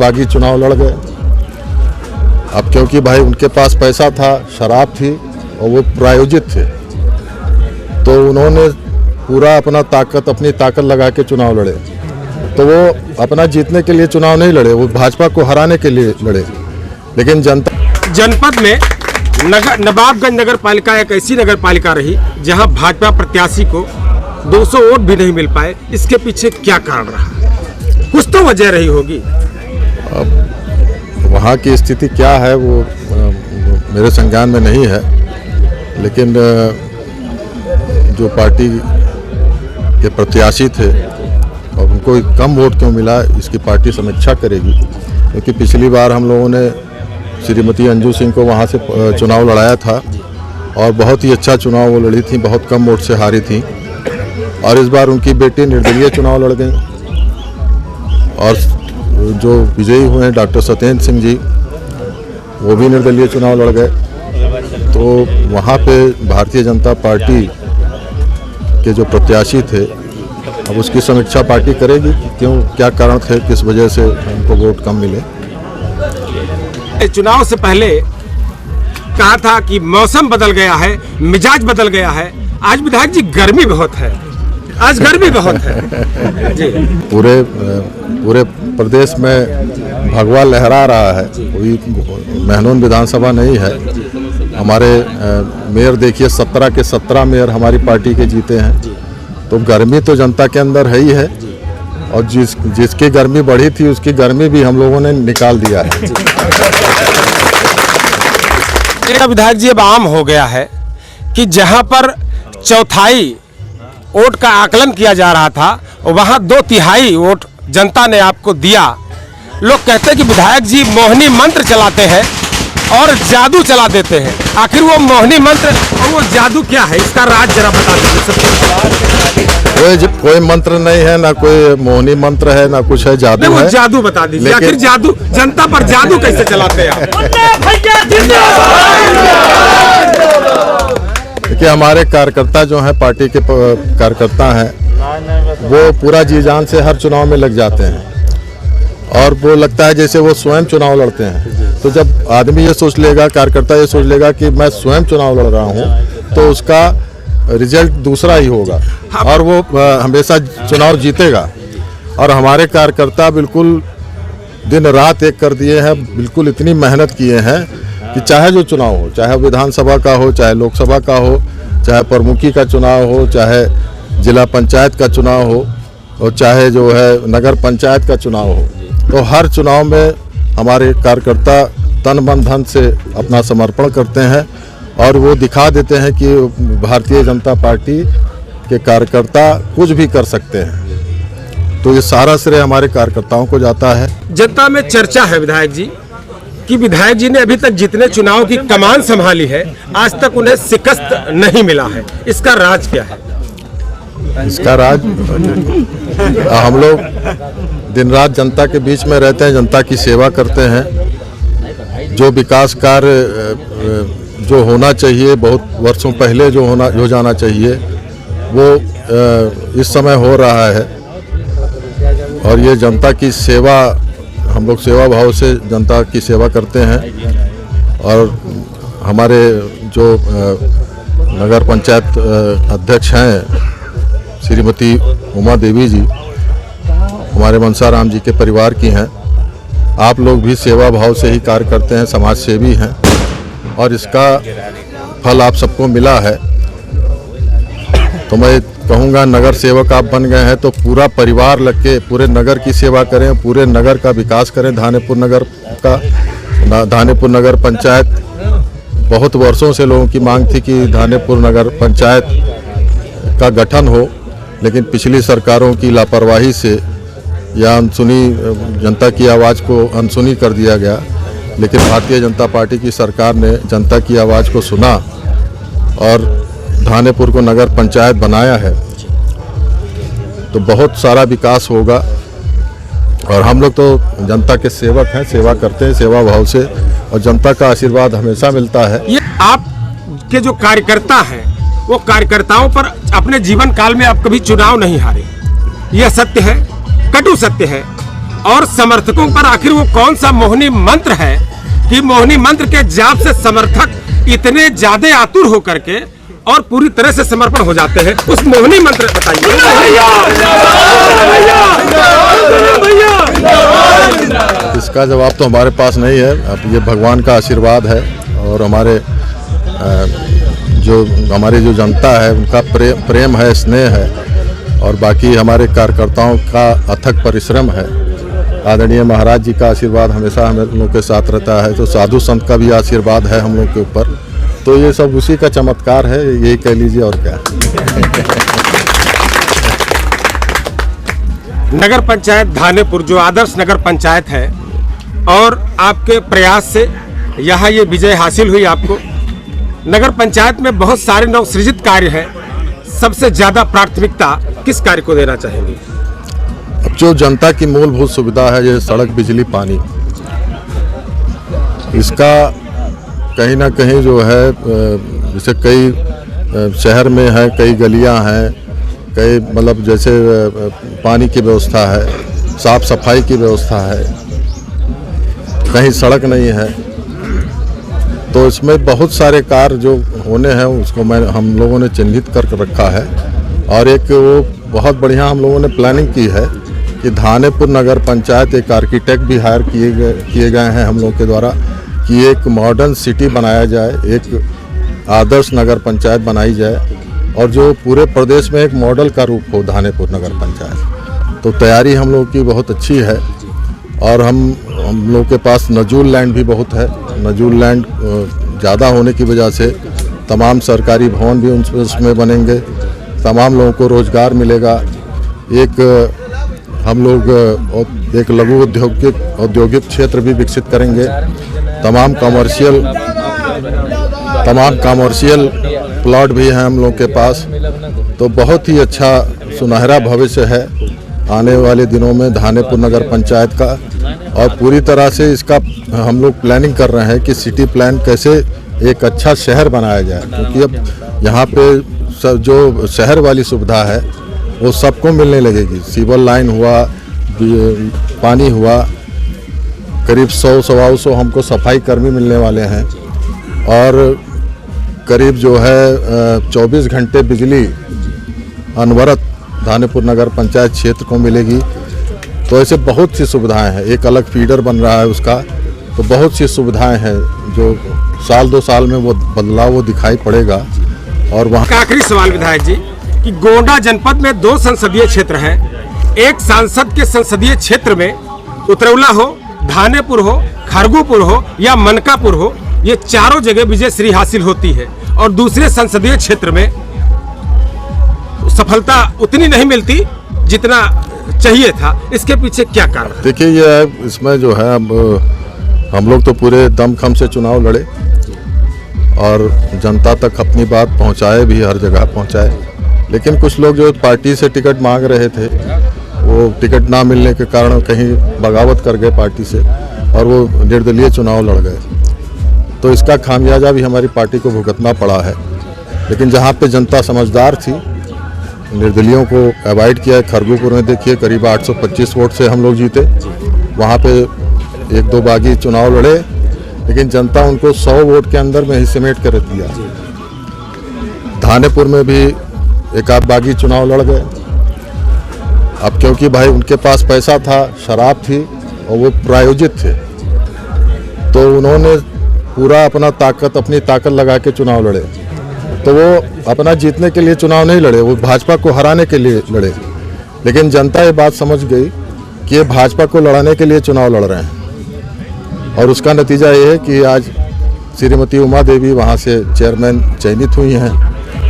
बागी चुनाव लड़ गए। अब क्योंकि भाई उनके पास पैसा था, शराब थी और वो प्रायोजित थे, तो उन्होंने पूरा अपनी ताकत लगा के चुनाव लड़े। तो वो अपना जीतने के लिए चुनाव नहीं लड़े, वो भाजपा को हराने के लिए लड़े। लेकिन जनपद में नवाबगंज नगर पालिका एक ऐसी नगर पालिका रही जहां भाजपा प्रत्याशी को 200 वोट भी नहीं मिल पाए। इसके पीछे क्या कारण रहा? कुछ तो वजह रही होगी। अब वहाँ की स्थिति क्या है वो मेरे संज्ञान में नहीं है, लेकिन जो पार्टी के प्रत्याशी थे और उनको कम वोट क्यों मिला, इसकी पार्टी समीक्षा करेगी। क्योंकि पिछली बार हम लोगों ने श्रीमती अंजू सिंह को वहाँ से चुनाव लड़ाया था और बहुत ही अच्छा चुनाव वो लड़ी थी, बहुत कम वोट से हारी थी। और इस बार उनकी बेटी निर्दलीय चुनाव लड़ गई और जो विजयी हुए हैं डॉक्टर सत्येंद्र सिंह जी, वो भी निर्दलीय चुनाव लड़ गए। तो वहाँ पे भारतीय जनता पार्टी के जो प्रत्याशी थे, अब उसकी समीक्षा पार्टी करेगी कि क्यों, क्या कारण थे, किस वजह से उनको वोट कम मिले। चुनाव से पहले कहा था कि मौसम बदल गया है, मिजाज बदल गया है। आज विधायक जी गर्मी बहुत है, आज गर्मी बहुत है जी। पूरे प्रदेश में भगवा लहरा रहा है, कोई महनून विधानसभा नहीं है। हमारे मेयर देखिए 17 के 17 मेयर हमारी पार्टी के जीते हैं। तो गर्मी तो जनता के अंदर है ही है, और जिसकी गर्मी बढ़ी थी उसकी गर्मी भी हम लोगों ने निकाल दिया है। विधायक जी अब आम हो गया है कि जहां पर चौथाई वोट का आकलन किया जा रहा था, वहां 2/3 वोट जनता ने आपको दिया। लोग कहते हैं कि विधायक जी मोहिनी मंत्र चलाते हैं और जादू चला देते हैं। आखिर वो मोहिनी मंत्र और वो जादू क्या है, इसका राज जरा बता दीजिए। कोई मंत्र नहीं है, ना कोई मोहिनी मंत्र है, ना कुछ है, जादू है। वो जादू बता दीजिए, आखिर जादू, जनता पर जादू कैसे चलाते हैं आप? देखिए, हमारे कार्यकर्ता जो हैं, पार्टी के कार्यकर्ता हैं, वो पूरा जी जान से हर चुनाव में लग जाते हैं और वो लगता है जैसे वो स्वयं चुनाव लड़ते हैं। तो जब आदमी ये सोच लेगा, कार्यकर्ता ये सोच लेगा कि मैं स्वयं चुनाव लड़ रहा हूँ, तो उसका रिजल्ट दूसरा ही होगा और वो हमेशा चुनाव जीतेगा। और हमारे कार्यकर्ता बिल्कुल दिन रात एक कर दिए हैं, बिल्कुल इतनी मेहनत किए हैं कि चाहे जो चुनाव हो, चाहे विधानसभा का हो, चाहे लोकसभा का हो, चाहे प्रमुखी का चुनाव हो, चाहे जिला पंचायत का चुनाव हो और चाहे जो है नगर पंचायत का चुनाव हो, तो हर चुनाव में हमारे कार्यकर्ता तन मन धन से अपना समर्पण करते हैं और वो दिखा देते हैं कि भारतीय जनता पार्टी के कार्यकर्ता कुछ भी कर सकते हैं। तो ये सारा श्रेय हमारे कार्यकर्ताओं को जाता है। जनता में चर्चा है विधायक जी कि विधायक जी ने अभी तक जितने चुनाव की कमान संभाली है, आज तक उन्हें शिकस्त नहीं मिला है। इसका राज क्या है? इसका राज, हम लोग दिन रात जनता के बीच में रहते हैं, जनता की सेवा करते हैं। जो विकास कार्य जो होना चाहिए, बहुत वर्षों पहले जो जाना चाहिए, वो इस समय हो रहा है। और ये जनता की सेवा, हम लोग सेवा भाव से जनता की सेवा करते हैं। और हमारे जो नगर पंचायत अध्यक्ष हैं श्रीमती उमा देवी जी, हमारे मनसाराम जी के परिवार की हैं। आप लोग भी सेवा भाव से ही कार्य करते हैं, समाज सेवी हैं और इसका फल आप सबको मिला है। तो मैं कहूँगा, नगर सेवक आप बन गए हैं तो पूरा परिवार लग के पूरे नगर की सेवा करें, पूरे नगर का विकास करें। धानेपुर नगर पंचायत, बहुत वर्षों से लोगों की मांग थी कि धानेपुर नगर पंचायत का गठन हो, लेकिन पिछली सरकारों की लापरवाही से या अनसुनी, जनता की आवाज़ को अनसुनी कर दिया गया। लेकिन भारतीय जनता पार्टी की सरकार ने जनता की आवाज़ को सुना और धानेपुर को नगर पंचायत बनाया है। तो बहुत सारा विकास होगा और हम लोग तो जनता के सेवक हैं, सेवा करते हैं सेवा भाव से और जनता का आशीर्वाद हमेशा मिलता है। ये आपके जो कार्यकर्ता हैं, वो कार्यकर्ताओं पर अपने जीवन काल में आप कभी चुनाव नहीं हारे, यह सत्य है, कटु सत्य है। और समर्थकों पर आखिर वो कौन सा मोहिनी मंत्र है कि मोहिनी मंत्र के जाप से समर्थक इतने ज्यादा आतुर होकर के और पूरी तरह से समर्पण हो जाते हैं? उस मोहिनी मंत्र बताइए। इसका जवाब तो हमारे पास नहीं है। अब ये भगवान का आशीर्वाद है और हमारी जो जनता है उनका प्रेम है, स्नेह है, और बाकी हमारे कार्यकर्ताओं का अथक परिश्रम है। आदरणीय महाराज जी का आशीर्वाद हमेशा हम लोगों के साथ रहता है, तो साधु संत का भी आशीर्वाद है हम लोग के ऊपर। तो ये सब उसी का चमत्कार है, यही कह लीजिए और क्या। नगर पंचायत धानेपुर जो आदर्श नगर पंचायत है और आपके प्रयास से यहाँ ये विजय हासिल हुई आपको। नगर पंचायत में बहुत सारे नवसृजित कार्य हैं, सबसे ज़्यादा प्राथमिकता किस कार्य को देना चाहेंगे? अब जो जनता की मूलभूत सुविधा है, ये सड़क, बिजली, पानी, इसका कहीं ना कहीं जो है, जैसे कई शहर में है, कई गलियां हैं, कई मतलब जैसे पानी की व्यवस्था है, साफ सफाई की व्यवस्था है, कहीं सड़क नहीं है। तो इसमें बहुत सारे कार्य जो होने हैं उसको हम लोगों ने चिन्हित कर रखा है। और एक वो बहुत बढ़िया हम लोगों ने प्लानिंग की है कि धानेपुर नगर पंचायत एक आर्किटेक्ट भी हायर किए गए हैं हम लोग के द्वारा कि एक मॉडर्न सिटी बनाया जाए, एक आदर्श नगर पंचायत बनाई जाए और जो पूरे प्रदेश में एक मॉडल का रूप हो धानेपुर नगर पंचायत। तो तैयारी हम लोग की बहुत अच्छी है और हम लोग के पास नजूल लैंड भी बहुत है। नजूल लैंड ज़्यादा होने की वजह से तमाम सरकारी भवन भी उसमें बनेंगे, तमाम लोगों को रोज़गार मिलेगा। हम लोग एक लघु औद्योगिक क्षेत्र भी विकसित करेंगे। तमाम कमर्शियल प्लॉट भी हैं हम लोग के पास। तो बहुत ही अच्छा सुनहरा भविष्य है आने वाले दिनों में धानेपुर नगर पंचायत का। और पूरी तरह से इसका हम लोग प्लानिंग कर रहे हैं कि सिटी प्लान कैसे एक अच्छा शहर बनाया जाए, क्योंकि अब यहाँ पे जो शहर वाली सुविधा है वो सबको मिलने लगेगी। सीवर लाइन हुआ, पानी हुआ, करीब 100-125 हमको सफाई कर्मी मिलने वाले हैं और करीब जो है 24 घंटे बिजली अनवरत धानेपुर नगर पंचायत क्षेत्र को मिलेगी। तो ऐसे बहुत सी सुविधाएं हैं। एक अलग फीडर बन रहा है उसका, तो बहुत सी सुविधाएं हैं जो साल 2 साल में वो बदलाव वो दिखाई पड़ेगा। और वहाँ आखिरी सवाल विधायक जी कि गोंडा जनपद में 2 संसदीय क्षेत्र हैं। एक सांसद के संसदीय क्षेत्र में उतरौला हो, धानेपुर हो, खरगूपुर हो या मनकापुर हो, ये चारों जगह विजयश्री हासिल होती है और दूसरे संसदीय क्षेत्र में सफलता उतनी नहीं मिलती जितना चाहिए था। इसके पीछे क्या कारण? देखिए, ये इसमें जो है अब हम लोग तो पूरे दमखम से चुनाव लड़े और जनता तक अपनी बात पहुंचाए भी, हर जगह पहुंचाए। लेकिन कुछ लोग जो पार्टी से टिकट मांग रहे थे, वो टिकट ना मिलने के कारण कहीं बगावत कर गए पार्टी से और वो निर्दलीय चुनाव लड़ गए। तो इसका खामियाजा भी हमारी पार्टी को भुगतना पड़ा है। लेकिन जहाँ पे जनता समझदार थी, निर्दलियों को अवॉइड किया। खरगूपुर में देखिए करीब 825 वोट से हम लोग जीते। वहाँ पे 1-2 बागी चुनाव लड़े, लेकिन जनता उनको 100 वोट के अंदर में ही समेट कर दिया। धानेपुर में भी 1-8 बागी चुनाव लड़ गए। अब क्योंकि भाई उनके पास पैसा था, शराब थी और वो प्रायोजित थे, तो उन्होंने पूरा अपनी ताकत लगा के चुनाव लड़े। तो वो अपना जीतने के लिए चुनाव नहीं लड़े, वो भाजपा को हराने के लिए लड़े। लेकिन जनता ये बात समझ गई कि ये भाजपा को लड़ाने के लिए चुनाव लड़ रहे हैं और उसका नतीजा ये है कि आज श्रीमती उमा देवी वहाँ से चेयरमैन चयनित हुई हैं।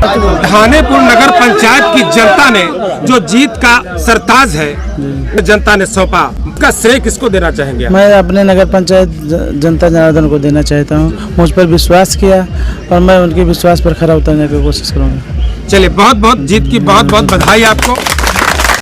धानेपुर नगर पंचायत की जनता ने जो जीत का सरताज है जनता ने सौंपा, उसका श्रेय किसको देना चाहेंगे? मैं अपने नगर पंचायत जनता जनार्दन को देना चाहता हूँ। मुझ पर विश्वास किया और मैं उनके विश्वास पर खरा उतरने की कोशिश करूँगा। चलिए, बहुत बहुत जीत की बहुत बहुत बधाई आपको।